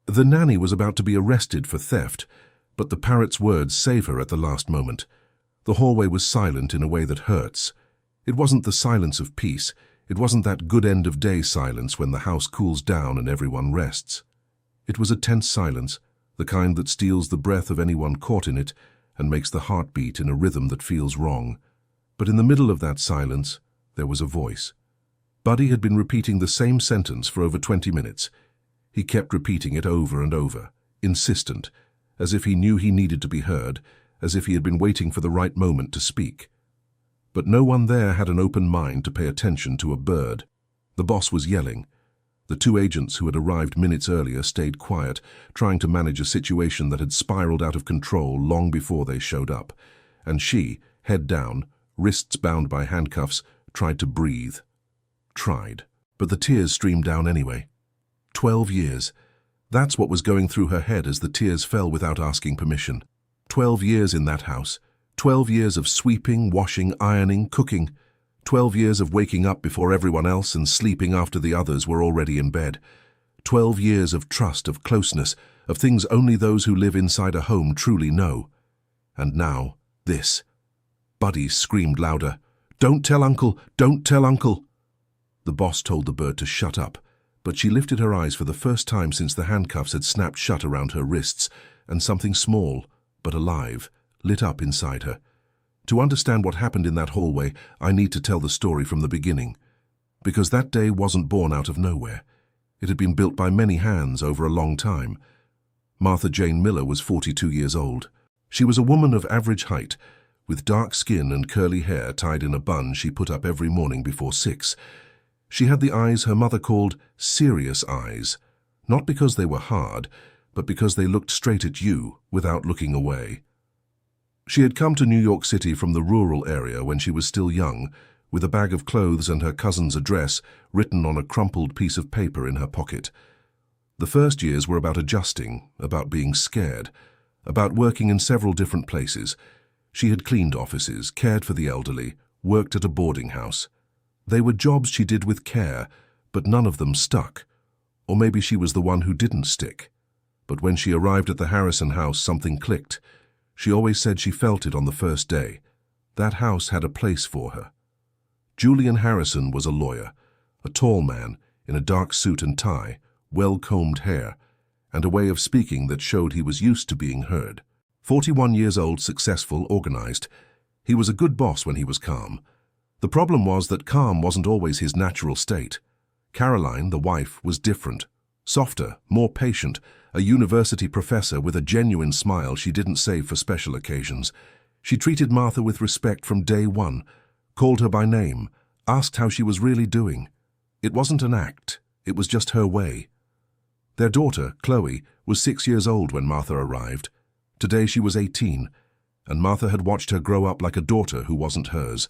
The nanny was about to be arrested for theft, but the parrot's words save her at the last moment. The hallway was silent in a way that hurts. It wasn't the silence of peace. It wasn't that good end-of-day silence when the house cools down and everyone rests. It was a tense silence, the kind that steals the breath of anyone caught in it and makes the heart beat in a rhythm that feels wrong. But in the middle of that silence, there was a voice. Buddy had been repeating the same sentence for over 20 minutes. He kept repeating it over and over, insistent, as if he knew he needed to be heard, as if he had been waiting for the right moment to speak. But no one there had an open mind to pay attention to a bird. The boss was yelling. The two agents who had arrived minutes earlier stayed quiet, trying to manage a situation that had spiraled out of control long before they showed up. And she, head down, wrists bound by handcuffs, tried to breathe. Tried. But the tears streamed down anyway. 12 years. That's what was going through her head as the tears fell without asking permission. 12 years in that house. 12 years of sweeping, washing, ironing, cooking. 12 years of waking up before everyone else and sleeping after the others were already in bed. 12 years of trust, of closeness, of things only those who live inside a home truly know. And now, this. Buddy screamed louder. "Don't tell Uncle! Don't tell Uncle!" The boss told the bird to shut up, but she lifted her eyes for the first time since the handcuffs had snapped shut around her wrists, and something small, but alive, lit up inside her. To understand what happened in that hallway, I need to tell the story from the beginning. Because that day wasn't born out of nowhere. It had been built by many hands over a long time. Martha Jane Miller was 42 years old. She was a woman of average height, with dark skin and curly hair tied in a bun she put up every morning before 6. She had the eyes her mother called serious eyes, not because they were hard, but because they looked straight at you without looking away. She had come to New York City from the rural area when she was still young, with a bag of clothes and her cousin's address written on a crumpled piece of paper in her pocket. The first years were about adjusting, about being scared, about working in several different places. She had cleaned offices, cared for the elderly, worked at a boarding house. They were jobs she did with care, but none of them stuck. Or maybe she was the one who didn't stick. But when she arrived at the Harrison house, something clicked. She always said she felt it on the first day. That house had a place for her. Julian Harrison was a lawyer, a tall man in a dark suit and tie, well-combed hair, and a way of speaking that showed he was used to being heard. 41 years old, successful, organized. He was a good boss when he was calm. The problem was that calm wasn't always his natural state. Caroline, the wife, was different. Softer, more patient, a university professor with a genuine smile she didn't save for special occasions. She treated Martha with respect from day one, called her by name, asked how she was really doing. It wasn't an act, it was just her way. Their daughter, Chloe, was 6 years old when Martha arrived. Today she was 18, and Martha had watched her grow up like a daughter who wasn't hers,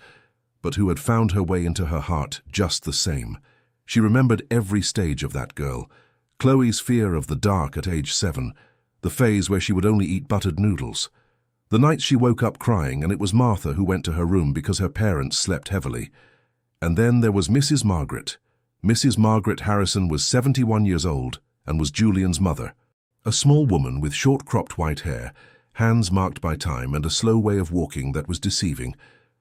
but who had found her way into her heart just the same. She remembered every stage of that girl. Chloe's fear of the dark at age 7, the phase where she would only eat buttered noodles. The nights she woke up crying and it was Martha who went to her room because her parents slept heavily. And then there was Mrs. Margaret. Mrs. Margaret Harrison was 71 years old and was Julian's mother. A small woman with short-cropped white hair, hands marked by time and a slow way of walking that was deceiving.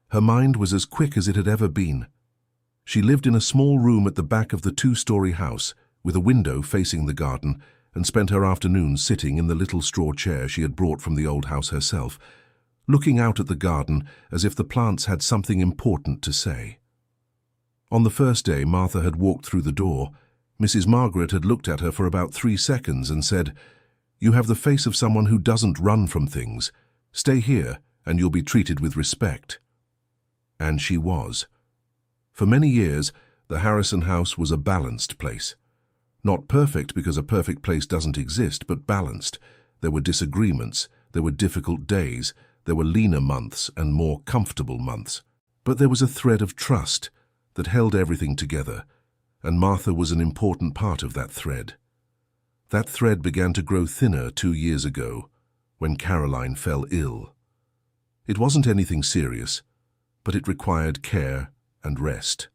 Her mind was as quick as it had ever been. She lived in a small room at the back of the 2-story house, with a window facing the garden, and spent her afternoons sitting in the little straw chair she had brought from the old house herself, looking out at the garden as if the plants had something important to say. On the first day Martha had walked through the door, Mrs. Margaret had looked at her for about 3 seconds and said, "You have the face of someone who doesn't run from things. Stay here, and you'll be treated with respect." And she was. For many years, the Harrison house was a balanced place. Not perfect because a perfect place doesn't exist, but balanced. There were disagreements, there were difficult days, there were leaner months and more comfortable months. But there was a thread of trust that held everything together, and Martha was an important part of that thread. That thread began to grow thinner 2 years ago, when Caroline fell ill. It wasn't anything serious, but it required care and rest.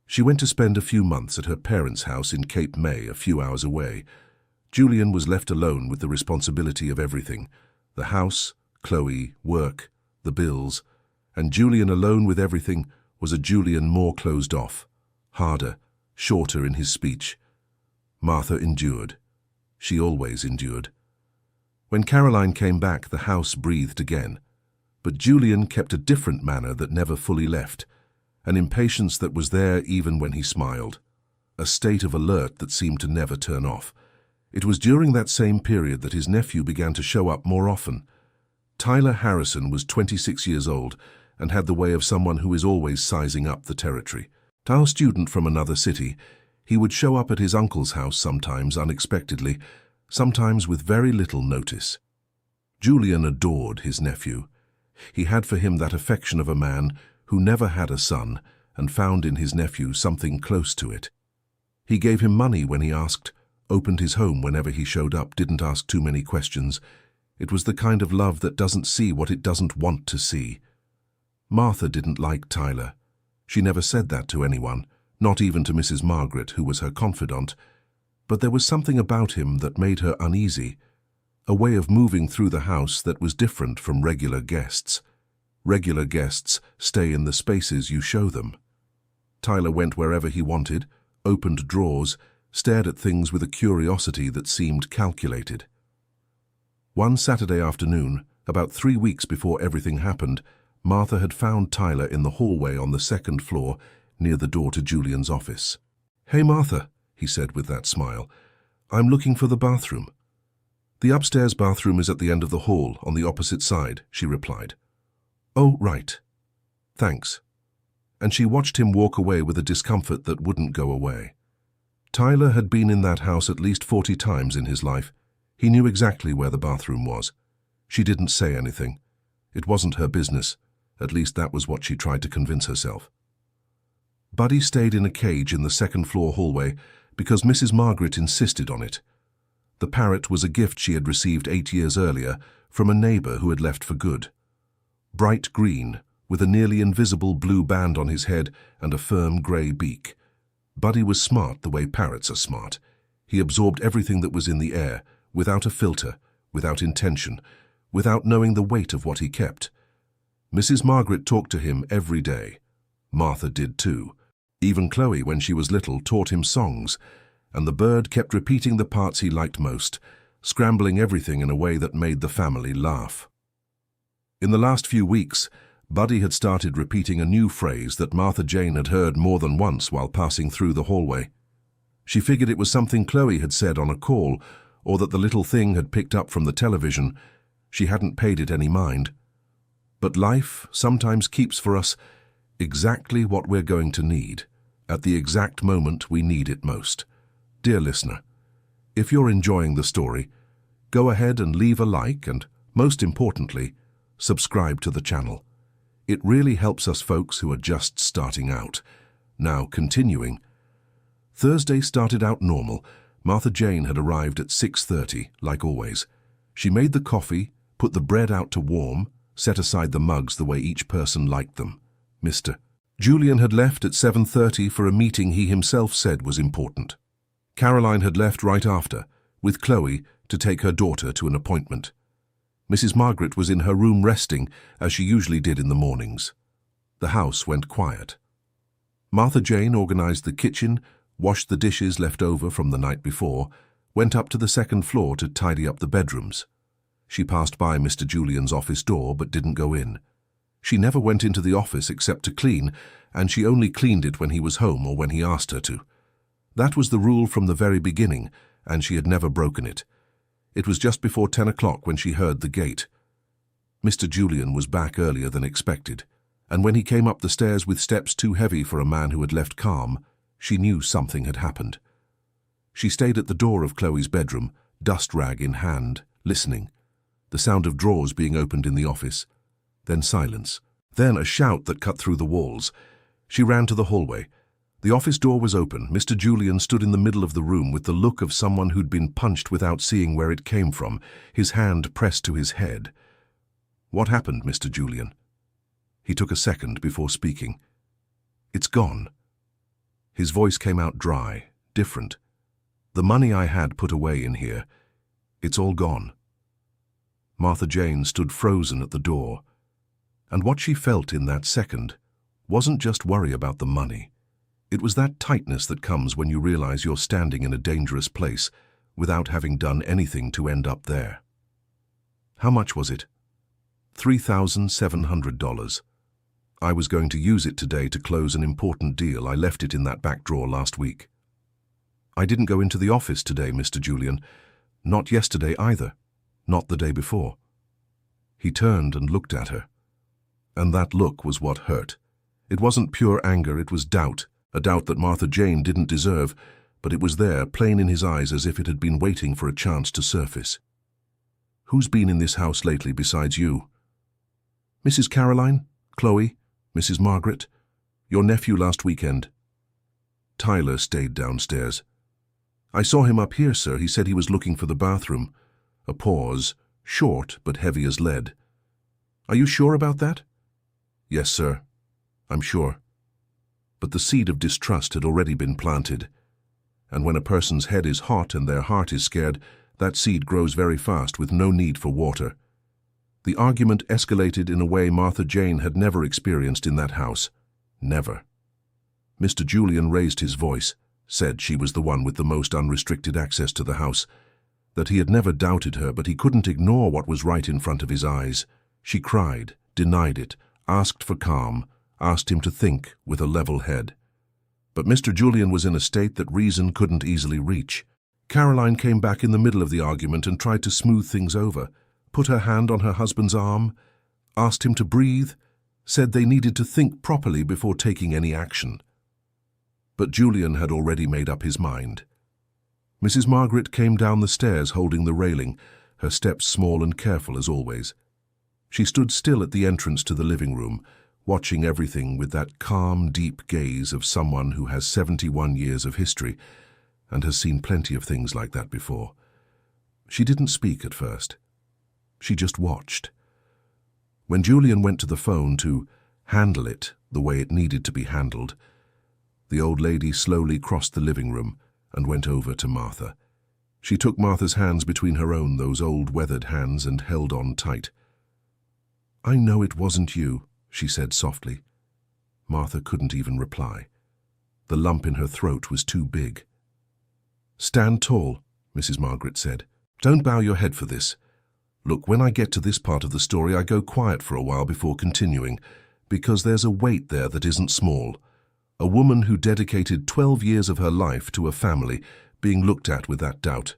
She went to spend a few months at her parents' house in Cape May, a few hours away. Julian was left alone with the responsibility of everything: the house, Chloe, work, the bills. And Julian alone with everything was a Julian more closed off, harder, shorter in his speech. Martha endured. She always endured. When Caroline came back, the house breathed again. But Julian kept a different manner that never fully left, an impatience that was there even when he smiled, a state of alert that seemed to never turn off. It was during that same period that his nephew began to show up more often. Tyler Harrison was 26 years old and had the way of someone who is always sizing up the territory. A student from another city, he would show up at his uncle's house sometimes unexpectedly, sometimes with very little notice. Julian adored his nephew. He had for him that affection of a man who never had a son and found in his nephew something close to it. He gave him money when he asked, opened his home whenever he showed up, didn't ask too many questions. It was the kind of love that doesn't see what it doesn't want to see. Martha didn't like Tyler. She never said that to anyone, not even to Mrs. Margaret, who was her confidant. But there was something about him that made her uneasy, a way of moving through the house that was different from regular guests. Regular guests stay in the spaces you show them. Tyler went wherever he wanted, opened drawers, stared at things with a curiosity that seemed calculated. One Saturday afternoon, about 3 weeks before everything happened, Martha had found Tyler in the hallway on the second floor, near the door to Julian's office. "Hey, Martha," he said with that smile. "I'm looking for the bathroom." "The upstairs bathroom is at the end of the hall, on the opposite side," she replied. "Oh, right. Thanks." And she watched him walk away with a discomfort that wouldn't go away. Tyler had been in that house at least 40 times in his life. He knew exactly where the bathroom was. She didn't say anything. It wasn't her business. At least that was what she tried to convince herself. Buddy stayed in a cage in the second-floor hallway because Mrs. Margaret insisted on it. The parrot was a gift she had received 8 years earlier from a neighbor who had left for good. Bright green, with a nearly invisible blue band on his head and a firm grey beak. Buddy was smart the way parrots are smart. He absorbed everything that was in the air, without a filter, without intention, without knowing the weight of what he kept. Mrs. Margaret talked to him every day. Martha did too. Even Chloe, when she was little, taught him songs, and the bird kept repeating the parts he liked most, scrambling everything in a way that made the family laugh. In the last few weeks, Buddy had started repeating a new phrase that Martha Jane had heard more than once while passing through the hallway. She figured it was something Chloe had said on a call, or that the little thing had picked up from the television. She hadn't paid it any mind. But life sometimes keeps for us exactly what we're going to need, at the exact moment we need it most. Dear listener, if you're enjoying the story, go ahead and leave a like and, most importantly, subscribe to the channel. It really helps us folks who are just starting out. Now, continuing. Thursday started out normal. Martha Jane had arrived at 6:30, like always. She made the coffee, put the bread out to warm, set aside the mugs the way each person liked them. Mr. Julian had left at 7:30 for a meeting he himself said was important. Caroline had left right after, with Chloe, to take her daughter to an appointment. Mrs. Margaret was in her room resting, as she usually did in the mornings. The house went quiet. Martha Jane organized the kitchen, washed the dishes left over from the night before, went up to the second floor to tidy up the bedrooms. She passed by Mr. Julian's office door but didn't go in. She never went into the office except to clean, and she only cleaned it when he was home or when he asked her to. That was the rule from the very beginning, and she had never broken it. It was just before 10 o'clock when she heard the gate. Mr. Julian was back earlier than expected, and when he came up the stairs with steps too heavy for a man who had left calm, she knew something had happened. She stayed at the door of Chloe's bedroom, dust rag in hand, listening. The sound of drawers being opened in the office. Then silence. Then a shout that cut through the walls. She ran to the hallway. The office door was open. Mr. Julian stood in the middle of the room with the look of someone who'd been punched without seeing where it came from, his hand pressed to his head. "What happened, Mr. Julian?" He took a second before speaking. "It's gone." His voice came out dry, different. The money I had put away in here, it's all gone." Martha Jane stood frozen at the door, and what she felt in that second wasn't just worry about the money. It was that tightness that comes when you realize you're standing in a dangerous place without having done anything to end up there. How much was it? $3,700. I was going to use it today to close an important deal. I left it in that back drawer last week. I didn't go into the office today, Mr. Julian. Not yesterday either. Not the day before. He turned and looked at her. And that look was what hurt. It wasn't pure anger, it was doubt. A doubt that Martha Jane didn't deserve, but it was there, plain in his eyes, as if it had been waiting for a chance to surface. "Who's been in this house lately besides you?" "Mrs. Caroline, Chloe, Mrs. Margaret, your nephew last weekend." Tyler stayed downstairs. "I saw him up here, sir. He said he was looking for the bathroom." A pause, short but heavy as lead. "Are you sure about that?" "Yes, sir. I'm sure." But the seed of distrust had already been planted. And when a person's head is hot and their heart is scared, that seed grows very fast with no need for water. The argument escalated in a way Martha Jane had never experienced in that house. Never. Mr. Julian raised his voice, said she was the one with the most unrestricted access to the house, that he had never doubted her, but he couldn't ignore what was right in front of his eyes. She cried, denied it, asked for calm, asked him to think with a level head. But Mr. Julian was in a state that reason couldn't easily reach. Caroline came back in the middle of the argument and tried to smooth things over, put her hand on her husband's arm, asked him to breathe, said they needed to think properly before taking any action. But Julian had already made up his mind. Mrs. Margaret came down the stairs holding the railing, her steps small and careful as always. She stood still at the entrance to the living room, watching everything with that calm, deep gaze of someone who has 71 years of history and has seen plenty of things like that before. She didn't speak at first. She just watched. When Julian went to the phone to handle it the way it needed to be handled, the old lady slowly crossed the living room and went over to Martha. She took Martha's hands between her own, those old weathered hands, and held on tight. "I know it wasn't you," she said softly. Martha couldn't even reply. The lump in her throat was too big. "Stand tall," Mrs. Margaret said. "Don't bow your head for this. Look, when I get to this part of the story, I go quiet for a while before continuing, because there's a weight there that isn't small. A woman who dedicated 12 years of her life to a family being looked at with that doubt.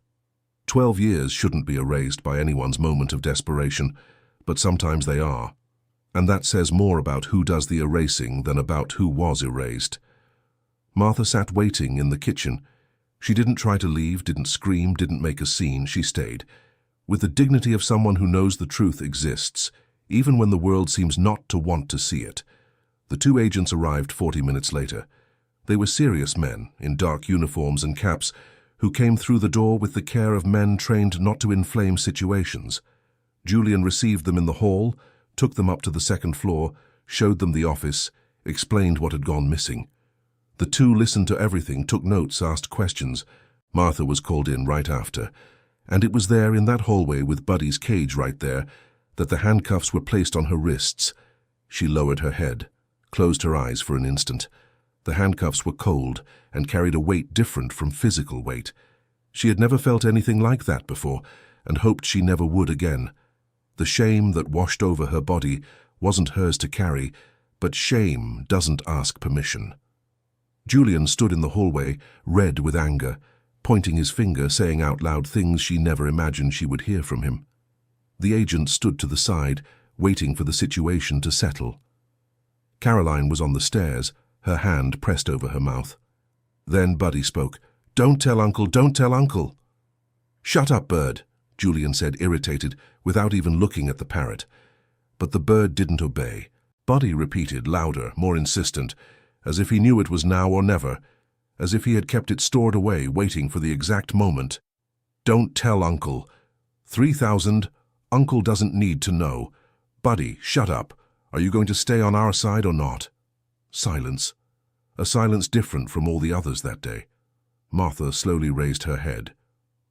12 years shouldn't be erased by anyone's moment of desperation, but sometimes they are. And that says more about who does the erasing than about who was erased." Martha sat waiting in the kitchen. She didn't try to leave, didn't scream, didn't make a scene. She stayed, with the dignity of someone who knows the truth exists, even when the world seems not to want to see it. The two agents arrived 40 minutes later. They were serious men, in dark uniforms and caps, who came through the door with the care of men trained not to inflame situations. Julian received them in the hall, took them up to the second floor, showed them the office, explained what had gone missing. The two listened to everything, took notes, asked questions. Martha was called in right after, and it was there in that hallway with Buddy's cage right there that the handcuffs were placed on her wrists. She lowered her head, closed her eyes for an instant. The handcuffs were cold and carried a weight different from physical weight. She had never felt anything like that before, and hoped she never would again. The shame that washed over her body wasn't hers to carry, but shame doesn't ask permission. Julian stood in the hallway, red with anger, pointing his finger, saying out loud things she never imagined she would hear from him. The agent stood to the side, waiting for the situation to settle. Caroline was on the stairs, her hand pressed over her mouth. Then Buddy spoke. "Don't tell Uncle, don't tell Uncle." "Shut up, bird," Julian said, irritated, without even looking at the parrot. But the bird didn't obey. Buddy repeated, louder, more insistent, as if he knew it was now or never, as if he had kept it stored away, waiting for the exact moment. "Don't tell Uncle. 3,000, Uncle doesn't need to know. Buddy, shut up. Are you going to stay on our side or not?" Silence. A silence different from all the others that day. Martha slowly raised her head.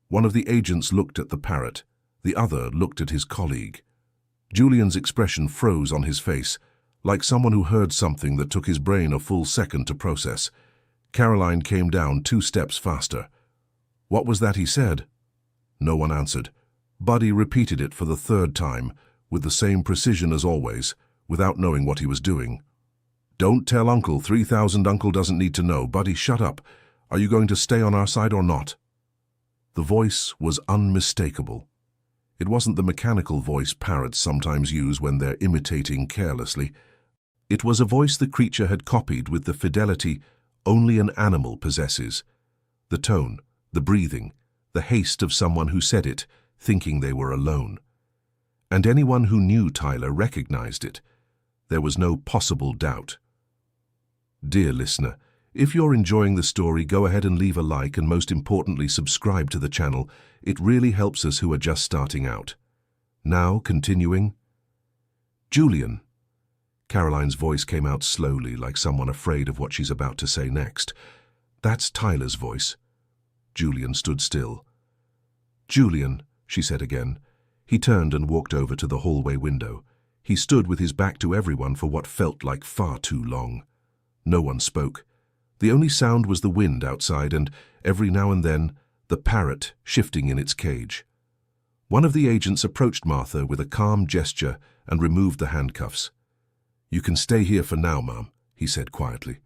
One of the agents looked at the parrot. The other looked at his colleague. Julian's expression froze on his face, like someone who heard something that took his brain a full second to process. Caroline came down 2 steps faster. "What was that he said?" No one answered. Buddy repeated it for the 3rd time, with the same precision as always, without knowing what he was doing. "Don't tell Uncle. 3,000 Uncle doesn't need to know. Buddy, shut up. Are you going to stay on our side or not?" The voice was unmistakable. It wasn't the mechanical voice parrots sometimes use when they're imitating carelessly. It was a voice the creature had copied with the fidelity only an animal possesses. The tone, the breathing, the haste of someone who said it, thinking they were alone. And anyone who knew Tyler recognized it. There was no possible doubt. Dear listener, if you're enjoying the story, go ahead and leave a like and most importantly subscribe to the channel. It really helps us who are just starting out. Now, continuing. Julian. Caroline's voice came out slowly, like someone afraid of what she's about to say next. That's Tyler's voice. Julian stood still. Julian, she said again. He turned and walked over to the hallway window. He stood with his back to everyone for what felt like far too long. No one spoke. The only sound was the wind outside and, every now and then, the parrot shifting in its cage. One of the agents approached Martha with a calm gesture and removed the handcuffs. "You can stay here for now, Ma'am," he said quietly.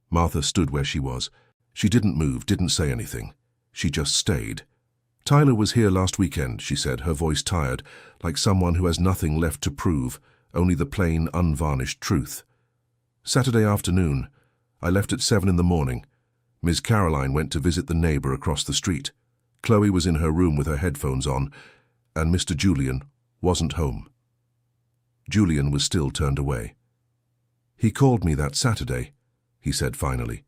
Martha stood where she was. She didn't move, didn't say anything. She just stayed. "Tyler was here last weekend," she said, her voice tired, like someone who has nothing left to prove, only the plain, unvarnished truth. "Saturday afternoon. I left at 7 in the morning. Ms. Caroline went to visit the neighbor across the street. Chloe was in her room with her headphones on, and Mr. Julian wasn't home." Julian was still turned away. "He called me that Saturday," he said finally.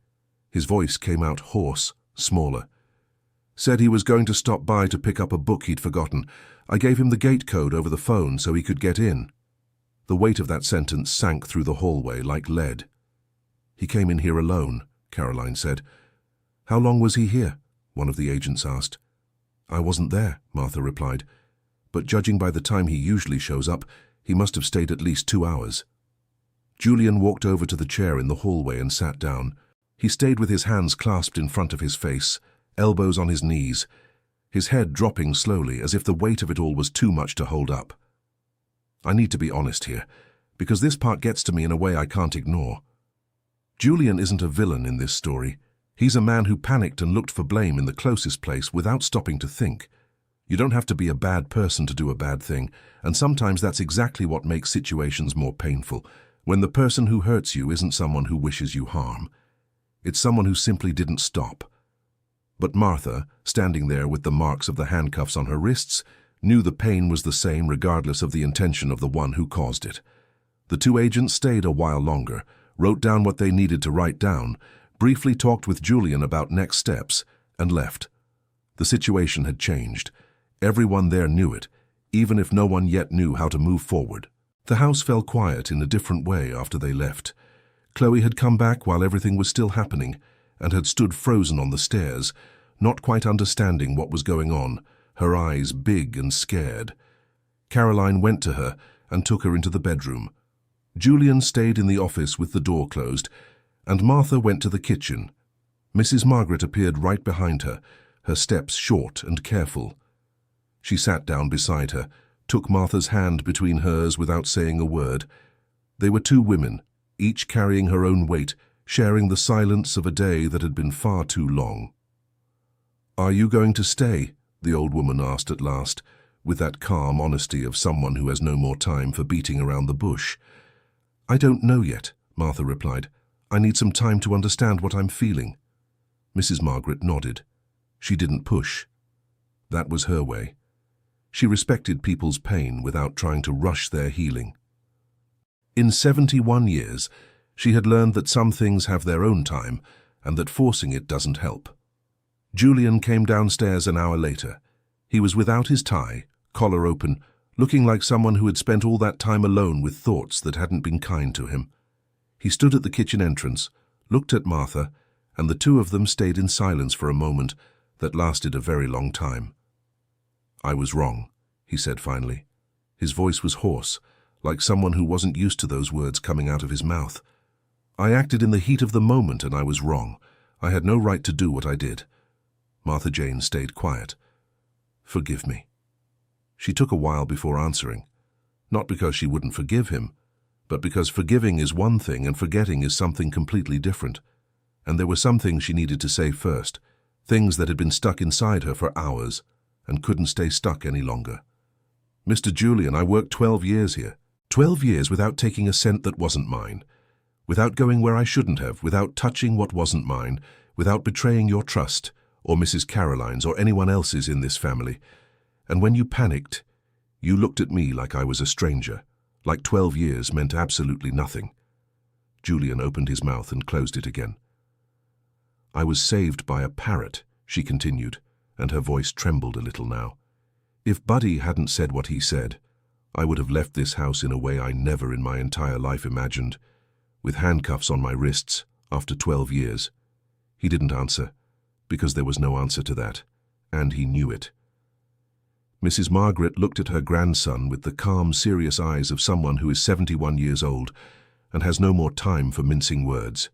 His voice came out hoarse, smaller. "Said he was going to stop by to pick up a book he'd forgotten. I gave him the gate code over the phone so he could get in." The weight of that sentence sank through the hallway like lead. "He came in here alone," Caroline said. "How long was he here?" one of the agents asked. "I wasn't there," Martha replied. "But judging by the time he usually shows up, he must have stayed at least 2 hours." Julian walked over to the chair in the hallway and sat down. He stayed with his hands clasped in front of his face, elbows on his knees, his head dropping slowly as if the weight of it all was too much to hold up. "I need to be honest here, because this part gets to me in a way I can't ignore. Julian isn't a villain in this story. He's a man who panicked and looked for blame in the closest place without stopping to think. You don't have to be a bad person to do a bad thing, and sometimes that's exactly what makes situations more painful, when the person who hurts you isn't someone who wishes you harm. It's someone who simply didn't stop." But Martha, standing there with the marks of the handcuffs on her wrists, knew the pain was the same regardless of the intention of the one who caused it. The 2 agents stayed a while longer, wrote down what they needed to write down, briefly talked with Julian about next steps, and left. The situation had changed. Everyone there knew it, even if no one yet knew how to move forward. The house fell quiet in a different way after they left. Chloe had come back while everything was still happening, and had stood frozen on the stairs, not quite understanding what was going on, her eyes big and scared. Caroline went to her and took her into the bedroom. Julian stayed in the office with the door closed, and Martha went to the kitchen. Mrs. Margaret appeared right behind her, her steps short and careful. She sat down beside her, took Martha's hand between hers without saying a word. They were 2 women, each carrying her own weight, sharing the silence of a day that had been far too long. "Are you going to stay?" the old woman asked at last, with that calm honesty of someone who has no more time for beating around the bush. "I don't know yet," Martha replied. "I need some time to understand what I'm feeling." Mrs. Margaret nodded. She didn't push. That was her way. She respected people's pain without trying to rush their healing. In 71 years, she had learned that some things have their own time and that forcing it doesn't help. Julian came downstairs an hour later. He was without his tie, collar open, looking like someone who had spent all that time alone with thoughts that hadn't been kind to him. He stood at the kitchen entrance, looked at Martha, and the two of them stayed in silence for a moment that lasted a very long time. "I was wrong," he said finally. His voice was hoarse, like someone who wasn't used to those words coming out of his mouth. "I acted in the heat of the moment and I was wrong. I had no right to do what I did." Martha Jane stayed quiet. "Forgive me." She took a while before answering, not because she wouldn't forgive him, but because forgiving is one thing and forgetting is something completely different. And there were some things she needed to say first, things that had been stuck inside her for hours and couldn't stay stuck any longer. "Mr. Julian, I worked 12 years here. 12 years without taking a cent that wasn't mine, without going where I shouldn't have, without touching what wasn't mine, without betraying your trust, or Mrs. Caroline's or anyone else's in this family. And when you panicked, you looked at me like I was a stranger, like 12 years meant absolutely nothing." Julian opened his mouth and closed it again. "I was saved by a parrot," she continued, and her voice trembled a little now. "If Buddy hadn't said what he said, I would have left this house in a way I never in my entire life imagined, with handcuffs on my wrists after 12 years. He didn't answer, because there was no answer to that, and he knew it." Mrs. Margaret looked at her grandson with the calm, serious eyes of someone who is 71 years old and has no more time for mincing words.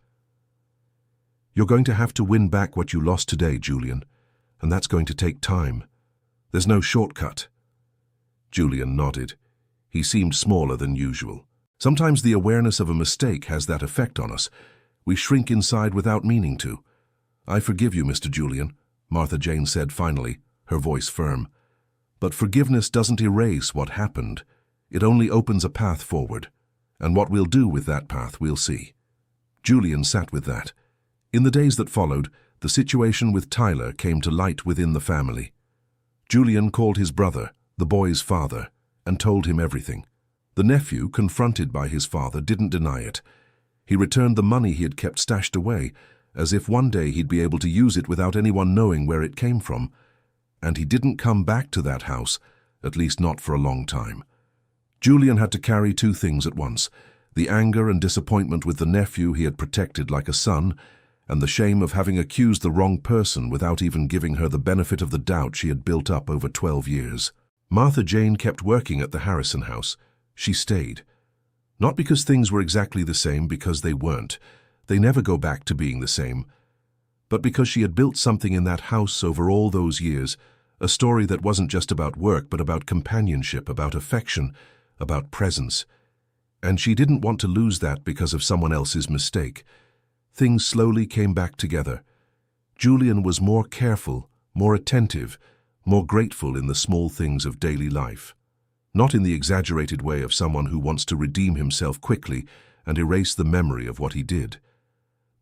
"You're going to have to win back what you lost today, Julian, and that's going to take time. There's no shortcut." Julian nodded. He seemed smaller than usual. Sometimes the awareness of a mistake has that effect on us. We shrink inside without meaning to. "I forgive you, Mr. Julian," Martha Jane said finally, her voice firm. "But forgiveness doesn't erase what happened. It only opens a path forward. And what we'll do with that path, we'll see." Julian sat with that. In the days that followed, the situation with Tyler came to light within the family. Julian called his brother, the boy's father, and told him everything. The nephew, confronted by his father, didn't deny it. He returned the money he had kept stashed away, as if one day he'd be able to use it without anyone knowing where it came from. And he didn't come back to that house, at least not for a long time. Julian had to carry two things at once: the anger and disappointment with the nephew he had protected like a son, and the shame of having accused the wrong person without even giving her the benefit of the doubt she had built up over 12 years. Martha Jane kept working at the Harrison house. She stayed. Not because things were exactly the same, because they weren't. They never go back to being the same. But because she had built something in that house over all those years, a story that wasn't just about work, but about companionship, about affection, about presence. And she didn't want to lose that because of someone else's mistake. Things slowly came back together. Julian was more careful, more attentive, more grateful in the small things of daily life. Not in the exaggerated way of someone who wants to redeem himself quickly and erase the memory of what he did,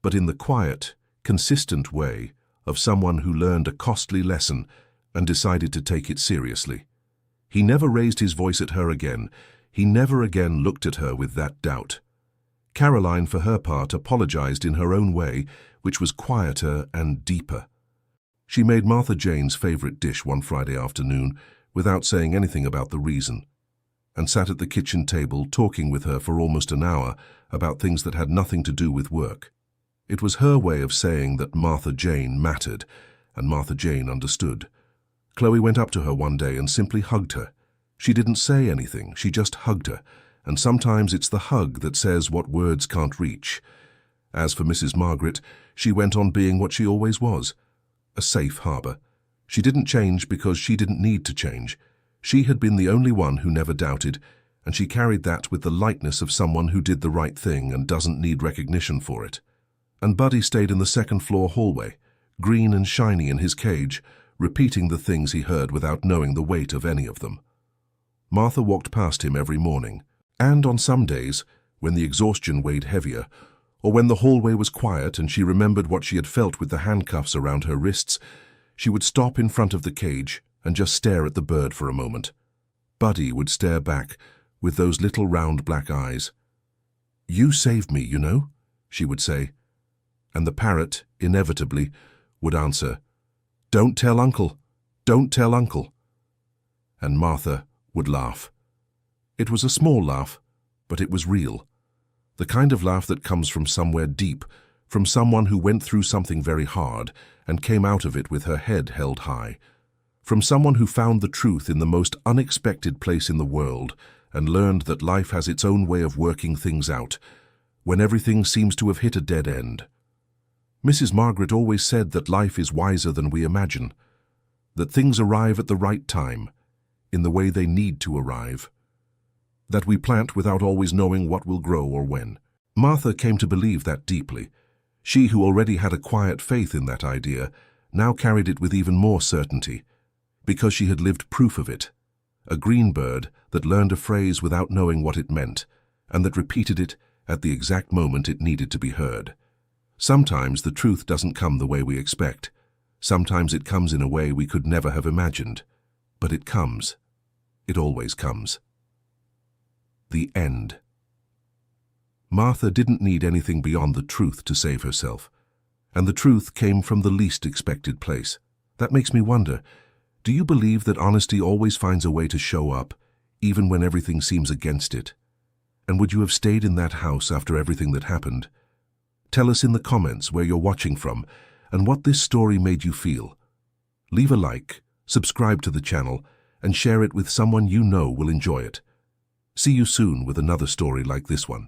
but in the quiet, consistent way of someone who learned a costly lesson and decided to take it seriously. He never raised his voice at her again. He never again looked at her with that doubt. Caroline, for her part, apologized in her own way, which was quieter and deeper. She made Martha Jane's favorite dish one Friday afternoon without saying anything about the reason, and sat at the kitchen table talking with her for almost an hour about things that had nothing to do with work. It was her way of saying that Martha Jane mattered, and Martha Jane understood. Chloe went up to her one day and simply hugged her. She didn't say anything, she just hugged her, and sometimes it's the hug that says what words can't reach. As for Mrs. Margaret, she went on being what she always was, a safe harbor. She didn't change because she didn't need to change. She had been the only one who never doubted, and she carried that with the lightness of someone who did the right thing and doesn't need recognition for it. And Buddy stayed in the second-floor hallway, green and shiny in his cage, repeating the things he heard without knowing the weight of any of them. Martha walked past him every morning, and on some days, when the exhaustion weighed heavier, or when the hallway was quiet and she remembered what she had felt with the handcuffs around her wrists, she would stop in front of the cage and just stare at the bird for a moment. Buddy would stare back with those little round black eyes. "You saved me, you know," she would say. And the parrot, inevitably, would answer, "Don't tell Uncle, don't tell Uncle." And Martha would laugh. It was a small laugh, but it was real. The kind of laugh that comes from somewhere deep, from someone who went through something very hard and came out of it with her head held high, from someone who found the truth in the most unexpected place in the world and learned that life has its own way of working things out when everything seems to have hit a dead end. Mrs. Margaret always said that life is wiser than we imagine, that things arrive at the right time, in the way they need to arrive, that we plant without always knowing what will grow or when. Martha came to believe that deeply. She, who already had a quiet faith in that idea, now carried it with even more certainty, because she had lived proof of it. A green bird that learned a phrase without knowing what it meant, and that repeated it at the exact moment it needed to be heard. Sometimes the truth doesn't come the way we expect. Sometimes it comes in a way we could never have imagined. But it comes. It always comes. The end. Martha didn't need anything beyond the truth to save herself. And the truth came from the least expected place. That makes me wonder, do you believe that honesty always finds a way to show up, even when everything seems against it? And would you have stayed in that house after everything that happened? Tell us in the comments where you're watching from and what this story made you feel. Leave a like, subscribe to the channel, and share it with someone you know will enjoy it. See you soon with another story like this one.